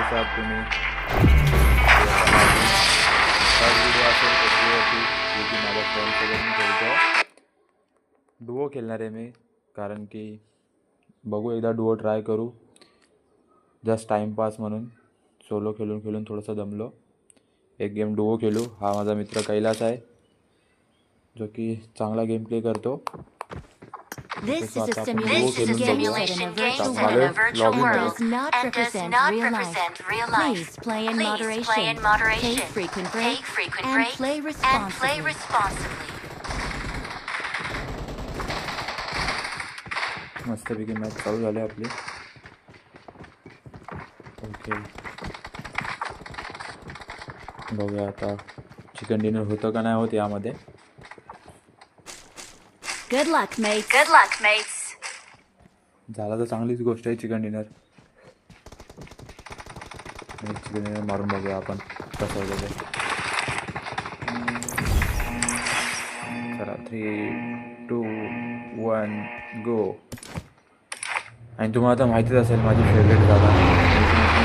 कसे आहात तुम्ही? फर्स्ट व्हिडिओ असेल पबजीवरती जो की माझ्या फ्रेंड्ससोबत मी खेळतो. डुओ खेळणार आहे मी, कारण की बघू एकदा डुओ ट्राय करू, जस्ट टाईमपास म्हणून. सोलो खेळून खेळून थोडंसं दमलो, एक गेम डुओ खेळू. हा माझा मित्र कैलास आहे जो की चांगला गेम प्ले करतो. This is a आता आपण simulation डुओ खेळून game बघूया. set in a आता virtual माझं world लॉगिन and आहे. does not represent real life. Please play in moderation, take frequent breaks, and play responsibly. मस्तपैकी मॅच चालू झाली आपली. ओके, बघूया आता चिकन डिनर होतं का नाही होत यामध्ये. Good luck, mates. झाला तर चांगलीच गोष्ट आहे चिकन डिनर. चिकन डिनर मारून बघूया आपण कसं होतं ते. चला 3, 2, 1 गो. आणि तुम्हाला आता माहितीच असेल माझी फेवरेट जागा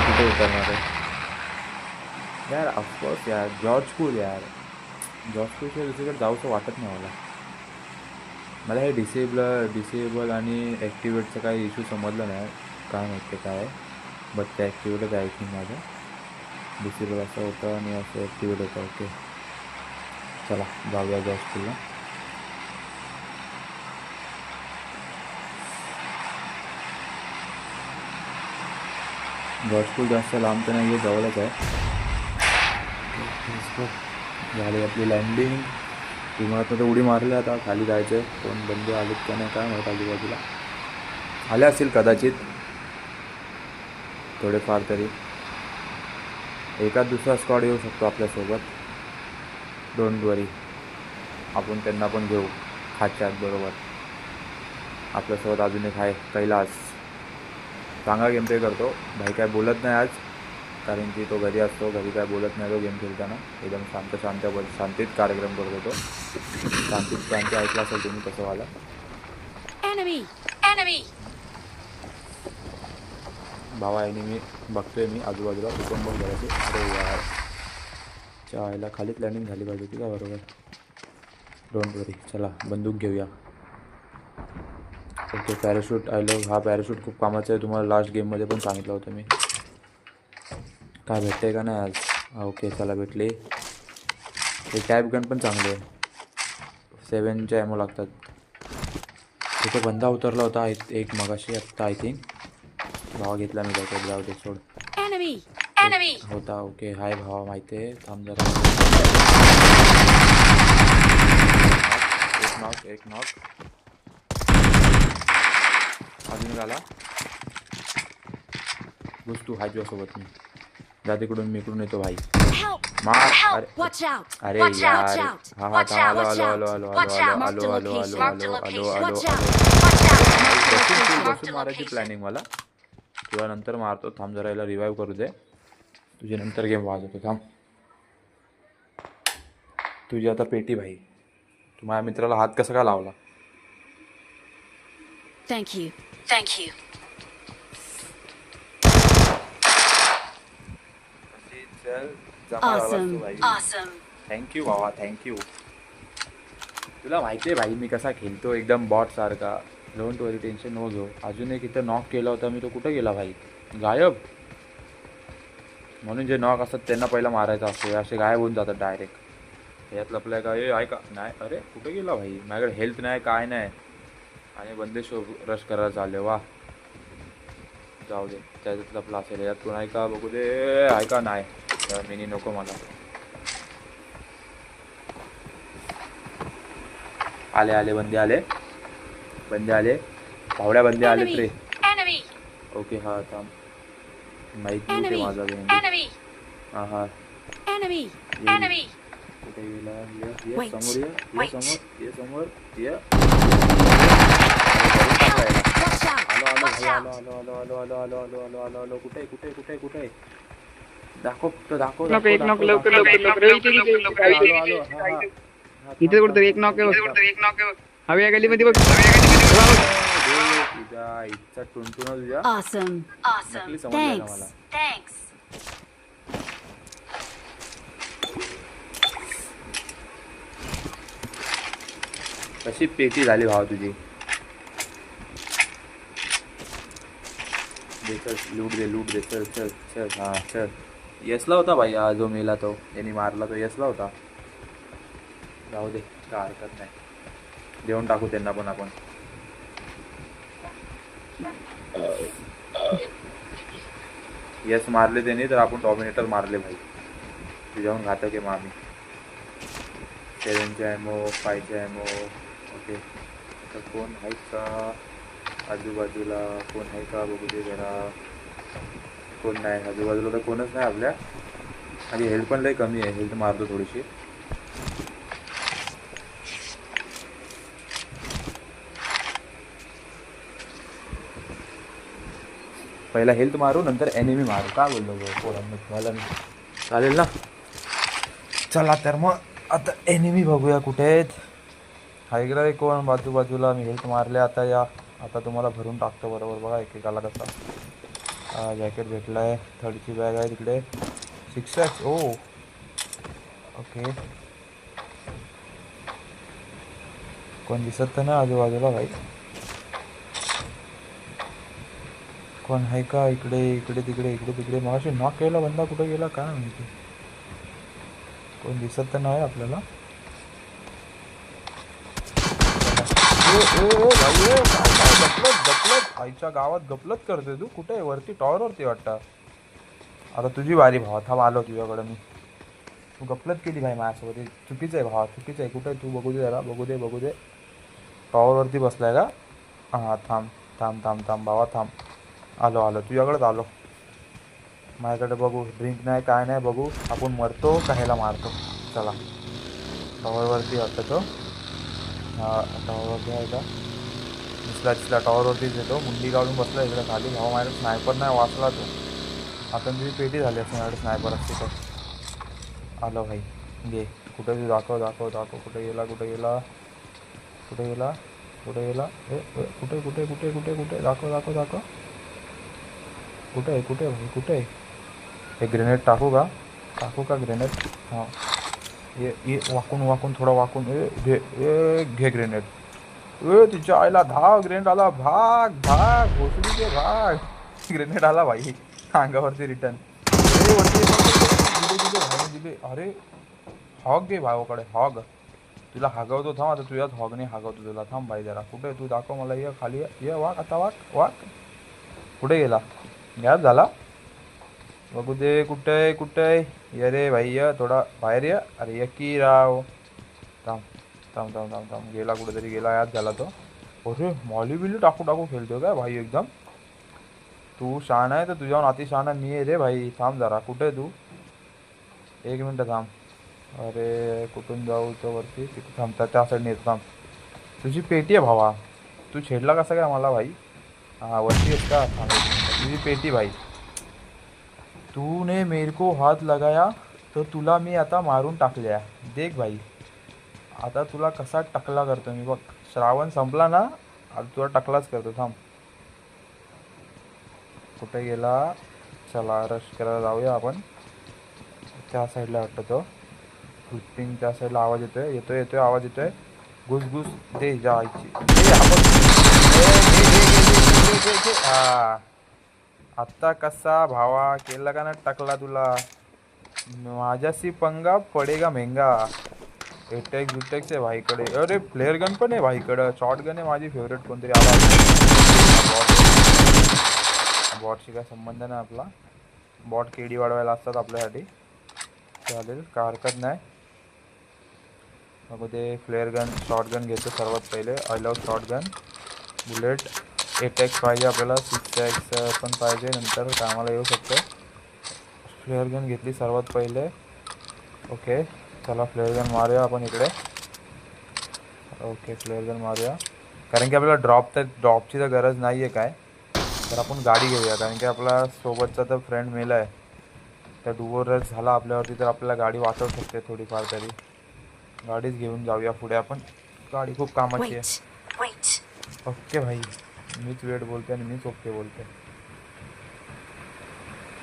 कुठे उतरणार आहे यार. ऑफकोर्स यार, जॉर्ज पूल यार. जॉर्ज पूलशिवाय दुसरीकडे जाऊचं वाटत नाही मला हे डिसेबल आणि ॲक्टिवेटचं काही इश्यू समजलं नाही, काय माहिती काय आहे. बट ते ॲक्टिवेटच आहे की माझं. डिसेबल असं होतं आणि असं ॲक्टिवेट होतं. ओके चला जाऊया जॉर्ज पूलला. जॉर्ज पूल जास्त लांब तर नाही आहे, जवळच आहे. झाली आपली लँडिंग. विमानात तर उडी मारली. आता खाली जायचं आहे. कोण बंदे आलेत का नाही काय माहीत, आजूबाजूला आले असतील कदाचित थोडेफार तरी. एखाद दुसरा स्क्वॉड येऊ शकतो आपल्यासोबत. डोंट वरी, आपण त्यांना पण घेऊ खाच्यात बरोबर. आपल्यासोबत अजून एक आहे कैलास, चांगला गेम प्ले करतो. भाई काय बोलत नाही आज, कारण की तो घरी असतो. घरी काय बोलत नाही तो गेम खेळताना. एकदम शांतीत कार्यक्रम करतो तो. शांती ऐकला असेल तुम्ही कसं व्हायला. भावा मी बघतोय मी आजूबाजूला कुटुंब घराचे. अरे यार, चायला खालीच लँडिंग झाली पाहिजे होती का बरोबर. डोंट वरी, चला बंदूक घेऊया. ओके पॅराशूट हा पॅराशूट खूप कामाचा आहे. तुम्हाला लास्ट गेममध्ये पण सांगितलं होतं मी. काय भेटते का नाही आज. ओके चला भेटले. हे टॅप गन पण चांगले आहे. 7चे ॲमो लागतात. तिथे बंदा उतरला होता एक मगाशी आत्ता आय थिंक. भावा घेतला मी त्याच्यात. जाऊ दे सोड. होता. ओके हाय भावा माहिती आहे. थांब जरा. एक नॉक अजून झाला. बस तू हाय तुझ्यासोबत मी. जा तिकडून, मी इकडून येतो भाई. मार. अरे यार हा बसून मारायची प्लॅनिंग मला. तुला नंतर मारतो. थांब जरा याला रिवाईव्ह करू दे. तुझी नंतर गेम वाजवतो. थांब. तुझी आता पेटी भाई. तू माझ्या मित्राला हात कसा का लावला. Thank you. Awesome. थँक्यू भावा, थँक्यू. तुला माहिती आहे भाई मी कसा खेळतो, एकदम बॉट सारखा. डोंट वरी, टेन्शन नको घेऊ. अजून एक इथं नॉक केला होता मी, तो कुठं गेला भाई. गायब. म्हणून जे नॉक असतात त्यांना पहिला मारायचा असतो. असे गायब होऊन जातात डायरेक्ट. यात लपलाय का हे आहे का नाही. अरे कुठं गेला भाई. माझ्याकडे हेल्थ नाही काय नाही आणि बंदेश रश करायला चालले. वा जाऊ दे, त्याच्यात लपला असेल. यात कोण आहे का बघू दे. आहे का नाही. मिनी नको मला. आले बंदे आले. भावड्या बंदे आले रे. ओके हा थांब. माहिती होते माझा गेम. हा कुठे गेला. समोर ये. आलो. कुठे दाखव. इथे कुठं एक नॉक आहे. हव्या गलीमध्ये बघ. तुझ्या इच्छा टुनटुन तुझ्या. Awesome. नकली समजलं ना मला. कशी पेटी झाली भाव तुझी. दे चल, लूट दे चल चल चल. हां चल. यसला होता भाई हा जो मेला तो, यांनी मारला तो यसला होता. जाऊ दे, काय हरकत नाही, देऊन टाकू त्यांना पण आपण. यस मारले त्यांनी तर आपण डॉमिनेटर मारले भाई. तुझ्याहून घातक आहे मग आम्ही. 7चे ॲमो, 5चे ॲमो. ओके, तर कोण आहे का आजूबाजूला, कोण आहे का बघू दे जरा. कोण नाही आजूबाजूला, तर कोणच नाही आपल्या. आणि हेल्थ पण लई कमी आहे, हेल्थ मारतो थोडीशी. पहिला हेल्थ मारू नंतर एनिमी मारू, काय बोललो पोरांना तुम्हाला मी. चालेल ना. चला तर मग आता एनिमी बघूया कुठे आहेत. हायग्रा कोण बाजूबाजूला. मी हेल्थ मारले आता. या आता तुम्हाला भरून टाकतो बरोबर. बघा एकेकाला कसा जॅकेट भेटला आहे. 3ची बॅग आहे तिकडे. 6x. ओ ओके, कोण दिसत तर नाही आजूबाजूला भाई. कोण आहे का इकडे इकडे तिकडे. मगाशी नॉक केला बंदा कुठे गेला काय माहिती. कोण दिसत तर नाही आपल्याला. गपलत आईच्या गावात गपलत करतोय तू. कुठे आहे? वरती टॉवरवरती वाटतं. आता तुझी वारी भावा, थांब आलो तुझ्याकडं मी. तू गपलत केली भाई माझ्यासोबत. चुकीचं आहे भावा, चुकीचं आहे. कुठे आहे तू? बघू दे जरा, बघू दे. टॉवरवरती बसलाय का? हां थांब भावा थांब. आलो तुझ्याकडेच आलो. माझ्याकडे बघू, ड्रिंक नाही काय नाही. बघू आपण मरतो का ह्याला मारतो. चला, टॉवरवरती वाटतं तो. हा टॉवरवरती आहे का? दिसला टॉवरवरतीच येतो. मुंडी काढून बसला इकडे खाली. भावा माझ्याकडे स्नायपर नाही, वाचला तो. आता तुझी पेटी झाली असं माझ्याकडे स्नायपर असते तर. आलो भाई, घे. कुठे तू? दाखव. कुठे गेला कुठे दाखव. कुठे आहे भाई? हे ग्रेनेड टाकू का ग्रेनेड? हां, ये वाकून थोडा वाकून. घे ग्रेनेड. तिच्या आईला धाव. ग्रेनेड आला. भाग घोसडी के भाग. ग्रेनेड आला भाई अंगावरती रिटर्न. दिले. अरे हॉग घे भावाकडे. हॉग तुला हागवतो. थांब आता तुझ्याच हॉगने हागवतो तुला. थांब भाई जरा. कुठे तू? दाखव मला. ये खाली ये. वाक आता. वाक. कुठे गेला? गॅप झाला. बघू दे कुठे. ये रे भाई ये थोडा बाहेर ये. अरे ये की राव. थांब. गेला कुठेतरी गेला. याद झाला तो. अरे मॉली बिली टाकू खेळतो काय भाई एकदम. तू शान आहे तर तुझ्याहून अति शान आहे मी आहे रे भाई. थांब जरा. कुठे आहे तू? 1 मिनटं थांब. अरे कुठून जाऊ तो वरती? तिथे थांबतात त्या साईडने येतो. थांब. तुझी पेटी आहे भावा. तू छेडला कसा काय मला भाई? हां वरती आहेस का? थांब. तुझी पेटी भाई. तूने मेरे को हात लगाया तर तुला मी आता मारून टाकल्या. देख भाई आता तुला कसा टकला करतो मी बघ. श्रावण संपला ना, आता तुला टकलाच करतो. थांब. कुठे गेला? चला रश करायला जाऊया आपण. त्या साईडला वाटतं तो. फ्लिपिंग त्या साईडला आवाज येतोय आवाज येतोय. घुस दे जायची. हा आत्ता कसा भावा केला का ना टाकला तुला. माझ्याशी पंगा पडेगा महंगा. एटेक्स आहे भाईकडे. अरे फ्लेअर गन पण आहे भाईकडं. शॉर्ट गन आहे माझी फेवरेट. कोणतरी आला. बॉटशी काय संबंध नाही आपला. बॉट केडी वाढवायला असतात आपल्यासाठी. चालेल काय हरकत नाही. मग ते फ्लेअर गन शॉर्ट गन घेतो सर्वात पहिले. I love short gun. Bullet 8x पाहिजे आपल्याला. 6x पण पाहिजे नंतर कामाला येऊ शकतो. फ्लेअर गन घेतली सर्वात पहिले. ओके चला फ्लेअर गन मारूया आपण इकडे. ओके फ्लेअर गन मारूया कारण की आपल्याला ड्रॉपची तर गरज नाही आहे काय. तर आपण गाडी घेऊया कारण की आपला सोबतचा तर फ्रेंड मेला आहे. त्या डुओरच झाला आपल्यावरती तर आपल्याला गाडी वाचवू शकते थोडीफार तरी. गाडीच घेऊन जाऊया पुढे आपण. गाडी खूप कामाची आहे. ओके भाई मीच वेट बोलते आणि मीच ओके बोलते.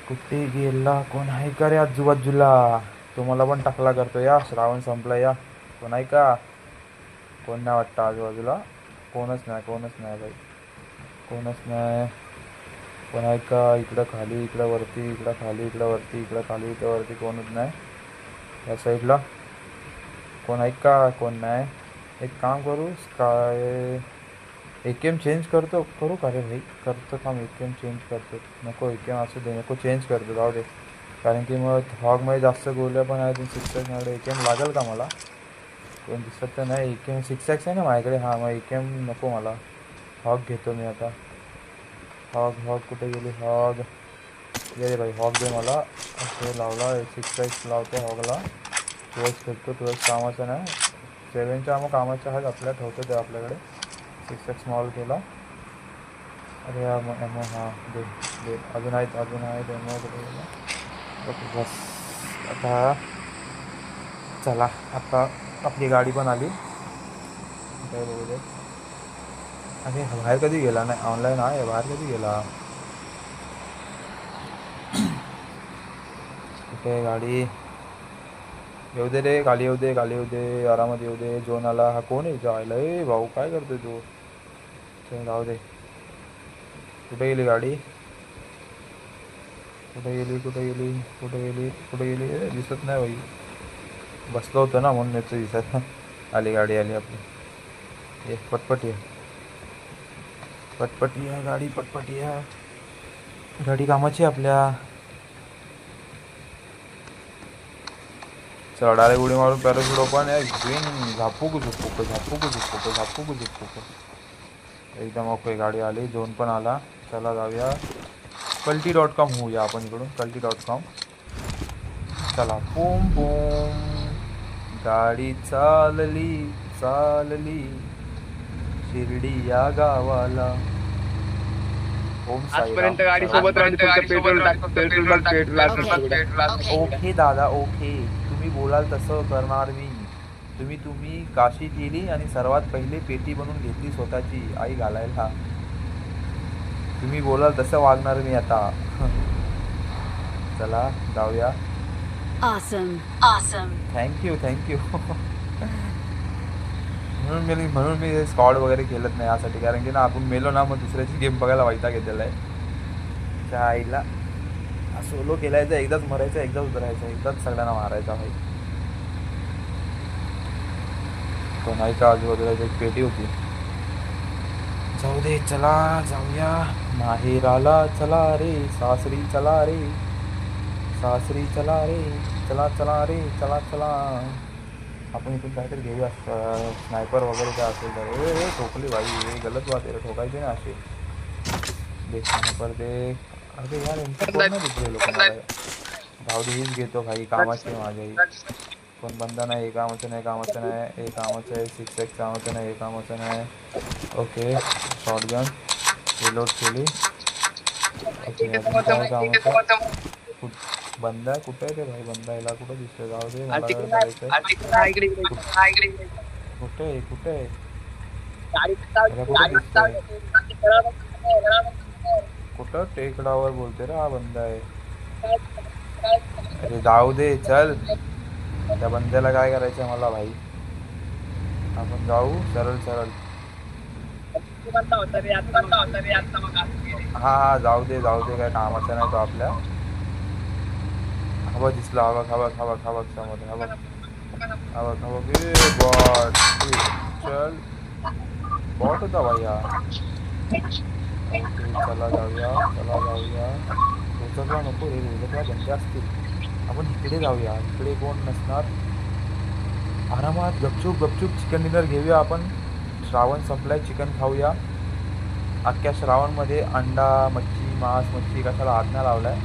कुठे गेला? कोण आहे का रे आजूबाजूला? तुम्हाला पण टाकला करतो या. श्रावण संपला या. कोण आहे का? कोण नाही वाटतं आजूबाजूला. कोणच नाही बाई, कोणच नाही. कोण आहे का इकडं खाली, इकडं वरती, इकडं खाली, इकडं वरती, इकडं खाली, इकडं वरती कोणच नाही. या साईडला कोण आहे का, कोण नाही. एक काम करू, काय AKM चेंज करू का रे भाई, करतो काम AKM चेंज करतो. नको AKM असू दे, नको चेंज करतो, जाऊ दे. कारण की मग हॉगमध्ये जास्त गोल्या पण आहेत आणि 6x माझ्याकडे AKM लागेल का मला. कोण दिसत तर नाही. AKM 6x आहे ना माझ्याकडे. हां मग AKM नको मला, हॉग घेतो मी आता. हॉग कुठे गेली, हॉग ये रे भाई, हॉग दे मला. हे लावला 6x लावतो हॉगला. 2x फेकतो, 2x कामाचा नाही. 7च्या मग कामाच्या आहेत आपल्या, ठेवतो ते आपल्याकडे. 6x स्मॉल केला. अरे यार मग हां दे दे, अजून आहेत एमओ कुठे गेला. ओके बस. आता चला, आता आपली गाडी पण आली. काय बघू दे. अरे बाहेर कधी गेला नाही, ऑनलाईन आहे, बाहेर कधी गेला. कुठे गाडी, येऊ दे रे, खाली येऊ दे, आरामात येऊ दे. जोन आला. हा कोण आहे जायला. ए भाऊ काय करतोय तू. चल जाऊ दे. कुठे गेली गाडी, कुठे गेली. दिसत नाही भाई, बसलो होतं ना म्हणून येतो दिसत. आली गाडी, आली आपली. ये पटपट या गाडी, पटपट या. गाडी कामाची आपल्या. चला डायरेक्ट उडी मारून पॅराशूट ओपन आहे. ग्रीन झापूक एकदम ओके. गाडी आली, जोन पण आला. चला जाऊया, कल्टी.com होऊया आपण इकडून. कल्टी.com. चला बूम बूम, गाडी चालली शिर्डी या गावाला. ओम आजपर्यंत गाडी साईराम. सोबत पेट्रोल. ओके दादा, ओके. तुम्ही बोलाल तसं करणार मी. तुम्ही काशी केली आणि सर्वात पहिले पेटी बनवून घेतली स्वतःची आई घालायला. तुम्ही बोलाल तसं वागणार मी आता. चला जाऊया. Awesome. थँक्यू. म्हणून मी स्क्वॉड वगैरे खेळत नाही यासाठी. कारण की ना आपण मेलो ना मग दुसऱ्याची गेम बघायला वैताग घेतलेला आहे. त्या आईला सोलो केलायचं, एकदाच मरायचं, एकदाच उतरायचं, एकदाच सगळ्यांना मारायचा भाई. पण नाही का आजूबाजूला एक पेटी होती. जाऊ दे, चला जाऊया माहेराला. चला रे सासरी, चला रे सासरी, चला रे चला. आपण इथून काहीतरी घेऊया, स्नायपर वगैरे काय असेल तर. ए ठोकली भाई, हे गलत बात आहे, ठोकायचे ना असे. देख स्नायपर देख. अरे यार दुसरे लोक मला. जाऊ दे, हीच घेतो भाई, कामाची माझ्याही. पण बंदा नाही, हे कामाचं नाही, हे कामाचं आहे. 6x कामाचं नाही, हे कामाचं नाही. ओके शॉटगन रिलोड केली. ओके अजून काय कामाचं. बंदा कुठे आहे रे भाई, बंदा याला कुठं दिसतोय. जाऊ दे, मला करायचं. कुठे आहे कुठे दिसतोय. कुठं टेकडावर बोलते रे हा बंदा आहे. अरे जाऊ दे, चल. त्या बंद्याला काय करायचं मला भाई. आपण जाऊ सरळ. हा जाऊ दे काय कामाचं नाही तो आपल्या. हवा दिसला, हवा समोर. हवा बॉट. चल बॉट होता भाई हा. चला जाऊया. रोजकला नको रे, रोजकला बंदे असतील. आपण इकडे जाऊया, इकडे कोण नसणार. आरामात गपचूप चिकन डिनर घेऊया आपण. श्रावण संपलाय, चिकन खाऊया. अख्ख्या श्रावणमध्ये अंडा, मच्छी कशाला हात नाही लावलाय.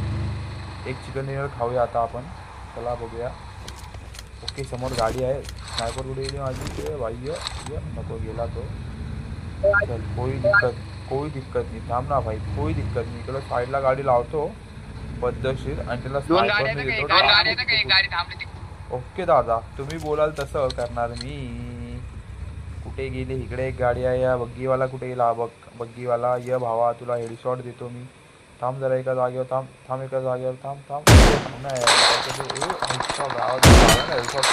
एक चिकन डिनर खाऊया आता आपण. चला बघूया. ओके समोर गाडी आहे. स्नायपर कुठे गेली माझी. ते बाह्य नको, गेला तो. चल कोई दिक्कत नाही. थांब ना भाई, कोई दिक्कत नाही. इकडं साईडला गाडी लावतो पद्धतशीर आणि त्याला स्नायपरने घेतो. ओके दादा, तुम्ही बोलाल तसं करणार मी. कुठे गेले, इकडे एक गाडी आहे. या बग्गीवाला कुठे गेला. बग्गीवाला ये भावा, तुला हेडशॉट देतो मी. थांब जरा एका जागेवर थांब एका जागेवर थांब. नाही हेडशॉट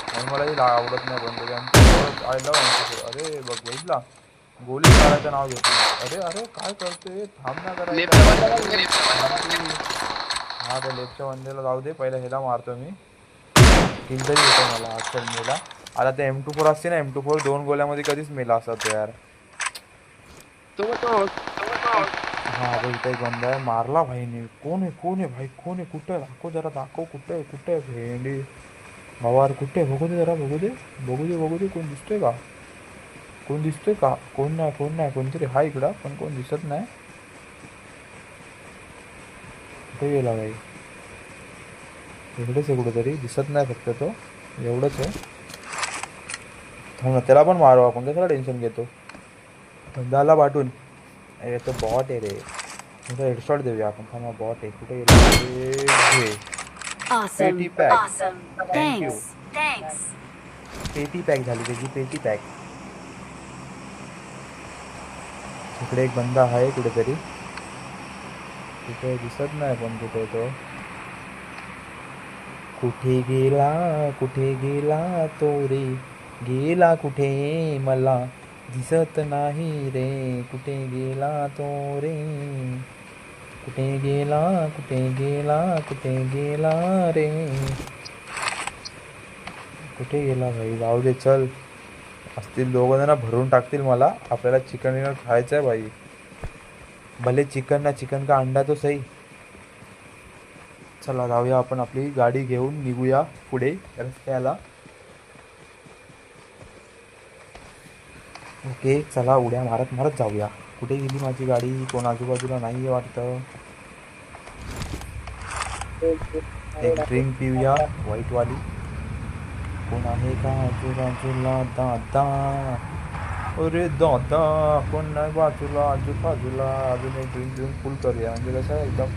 आणि मलाही आवडत नाही बंदूक. आय लव्ह एम24. अरे बघ बघितला, गोली मारायचं नाव घेतो. अरे अरे काय करते, थांब ना लेफ्टचा करायचं. बंदा बघ, लेफ्टचा बंदा. हा त्या लेफ्टच्या बंदेला जाऊ दे, पहिला ह्याला मारतो मी. किल तरी होतो मला अक्षर मेला. आता ते M24 असते ना, M24 2 गोल्यामध्ये कधीच मेला असता तो यार. तो हा बघ इथं एक बंदा आहे, मारला भाईने. कोण आहे कोण आहे भाई, कोण आहे, कुठं आहे, दाखव जरा, दाखव कुठे आहे, कुठे आहे भेंडी भावार, कुठे आहे, बघू दे जरा, बघू दे बघू दे बघू दे. कोण दिसतोय का, कोण दिसतोय का, कोण नाही कोण नाही, कोणतरी हा इकडं पण कोण दिसत नाही. कुठे गेला भाई, इकडेच आहे कुठेतरी, दिसत नाही फक्त तो, एवढंच आहे. थांब ना, त्याला पण मारू आपण, कशाला टेन्शन घेतो. बंदाला पाठवून, अरे तो बॉट आहे रे, तुमचा हेडशॉट देऊया आपण. थांबा, बॉट आहे, कुठे गेला. घे Awesome. पेटी pack. Awesome. Thank you. Thanks. Thanks. पेटी पॅक झाली त्याची, पेटी पॅक. इकडे एक बंदा आहे कुठेतरी, कुठे दिसत नाही पण कुठे तो, कुठे गेला तो रे, गेला कुठे मला दिसत नाही रे, कुठे गेला तो रे, कुठे गेला कुठे गेला कुठे गेला रे, कुठे गेला भाई. जाऊ दे चल, असतील दोघं जण भरून टाकतील मला. आपल्याला चिकन डिनर खायचं आहे भाई, भले चिकन ना चिकन का अंडा तो सही. चला जाऊया आपण, आपली गाडी घेऊन निघूया पुढे रस्त्याला. ओके चला, उड्या मारत मारत जाऊया. कुठे गेली माझी गाडी, कोण आजूबाजूला नाही आहे वाटतं. एक ड्रिंक पिऊया व्हाईटवाली. कोण आहे का आजूबाजूला, दादा, अरे दादा कोण नाही बाजूला, आजूबाजूला. अजून एक ड्रिंक फुल करूया, म्हणजे कसं एकदम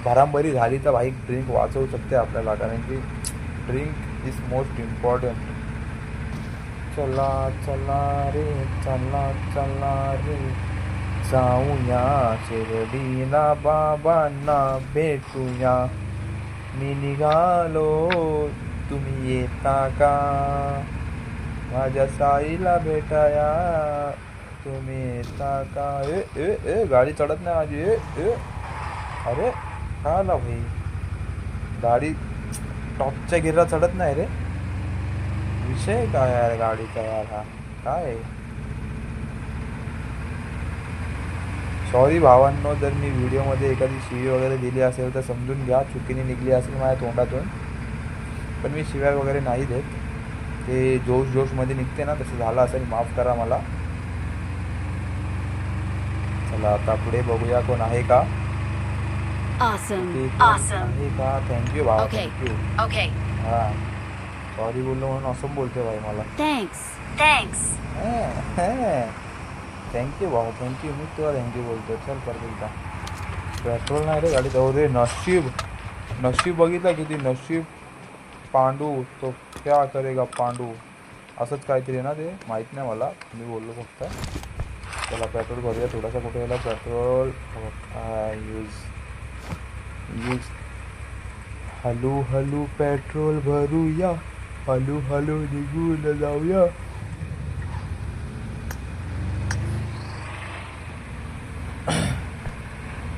भरांबरी झाली तर भाई ड्रिंक वाचवू शकते आपल्याला, कारण की ड्रिंक इज मोस्ट इम्पॉर्टंट. चला चला रे, चला चला रे, जाऊया शिर्डीला बाबांना भेटूया. मी निघालो, तुम्ही येता का, माझ्या साईला भेटाया तुम्ही येता का. ए ए ए गाडी चढत नाही माझी. ए ए अरे काय आला भाई, गाडी टॉपच्या गिरला चढत नाही रे. विषय काय यार गाडीचा यार, हा काय. सॉरी भावांनो, जर मी व्हिडिओमध्ये एखादी शिवी वगैरे दिली असेल तर समजून घ्या, चुकीने निघली असेल माझ्या तोंडातून. पण मी शिव्या वगैरे नाही देत, ते जोशमध्ये निघते ना, तसं झालं असेल, माफ करा मला. चला आता पुढे बघूया कोण आहे का. Awesome. Awesome. आहे का, थँक्यू भावा, Okay. थँक्यू. Okay. हां सॉरी बोललो म्हणून असं बोलते भाई मला. Thanks. Thanks. थँक्यू भाऊ, थँक्यू. मी तुला थँक्यू बोलतो. चल परत एकदा. पेट्रोल नाही रे गाडीत. अरे नशीब, नशीब बघितलं किती, नशीब पांडू तो क्या करेगा पांडू, असंच काहीतरी ना ते, माहीत नाही मला, मी बोललो फक्त. चला पेट्रोल भरूया थोडासा. कुठे गेला पेट्रोल, यूज हलू हलू पेट्रोल भरूया, हलू हलू निघून जाऊया.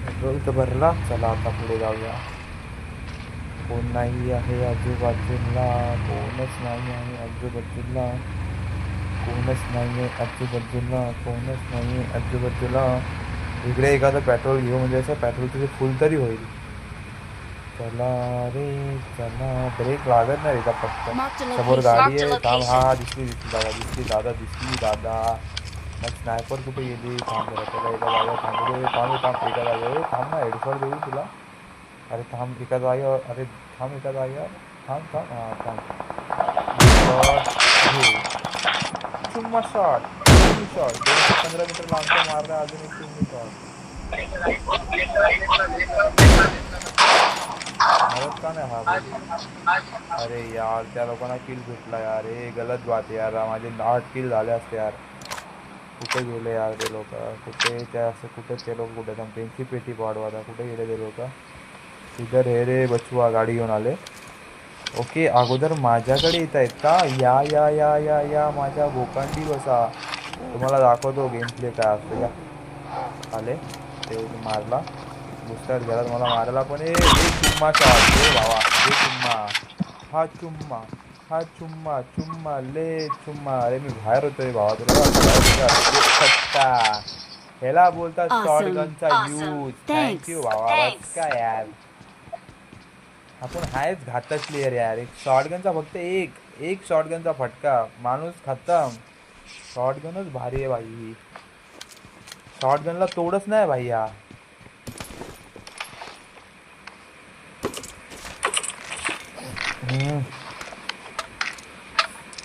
पेट्रोल तर भरला. चला आता पुढे जाऊया. कोण नाही आहे आजूबाजूला, कोणच नाही आहे आजूबाजूला, कोणच नाही आहे आजूबाजूला, कोणच नाही आहे आजूबाजूला. इकडे एखादं पेट्रोल घेऊ, म्हणजे असं पेट्रोलचं फुल तरी होईल. चला रे चला, ब्रेक लागत नाही का फक्त. समोर गाडी आहे, थांब. हा दिसली दिसली दादा, दिसली दादा, दिसली दादा. मग स्नायपर कुठे गेली, थांब जरा, त्याला एका जागेवर थांबू दे. थांब एका जागेवर थांब ना, हेडशॉट देऊ तुला. अरे थांब एका जागेवर, अरे थांब एका जागेवर, थांब थांब, हां थांब. चुम्मा शॉट, चुम्मी शॉट, 215 मीटर लांबचा मारला, अजून एक चुम्मी शॉट. मदत का नाही हा भाई. अरे यार त्या लोकांना किल भेटला यार, हे गलत बात आहे यार. माझे 8 किल झाले असते यार. कुठे गेले यार ते लोक, कुठे त्या असं, कुठे ते लोक, कुठे त्यांची पेटी पाडवा आता, कुठे गेले ते लोक. इधर हे रे बचुआ, गाडी घेऊन आले. ओके अगोदर माझ्याकडे येत आहेत का? या या या या या माझ्या बोकांडी बसा. तुम्हाला दाखवतो गेम प्ले काय असतो. या आले ते मारला बुस्टर गेला तुम्हाला मारायला पण एक चुम्मा शॉट रे भावा. हे चुम्मा हा चुम्मा चुम्मा ले चुम्मा. अरे मी बाहेर होतोय भावा तुला ह्याला बोलतात शॉटगनचा यूज. थँक्यू भावा. बस काय यार आपण हायच घातक प्लेयर यार. एक शॉटगनचा फक्त एक शॉटगनचा फटका माणूस खतम. शॉटगनच भारी आहे भाई. शॉटगनला तोडच नाही भाई. हा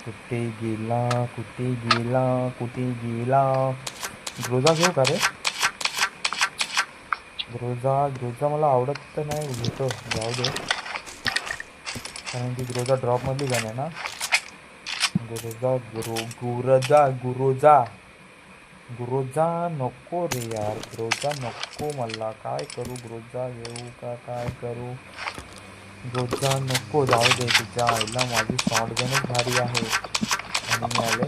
कुठे गेला ग्रोजा घेऊ का रे? ग्रोजा मला आवडत तर नाही. घेतो जाऊ दे कारण की ग्रोजा ड्रॉपमधली गन आहे ना. गुरोजा नको रे यार. ग्रोजा नको मला. काय करू? ग्रोजा घेऊ का काय करू? ग्रोजा नको जाऊ दे. तिच्या आईला माझी शॉटगनच भारी आहे. आणि मी आले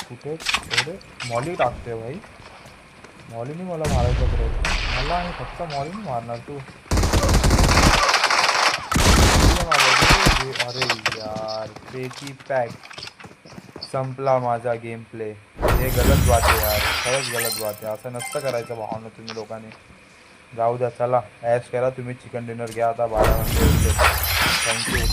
कुठे एवढे मॉली टाकते भाई. मॉलीने मला मारायचा प्रयत्न. मला आणि फक्त मॉलीने मारणार तू. अरे यार पेकी पॅक संपला माझा गेम प्ले. हे गलत बात आहे यार. खरंच गलत बात आहे. असं नसतं करायचं भावना तुम्ही लोकांनी. जाऊ द्या चला ॲश करा तुम्ही. चिकन डिनर घ्या आता 12 वाजता. थँक्यू.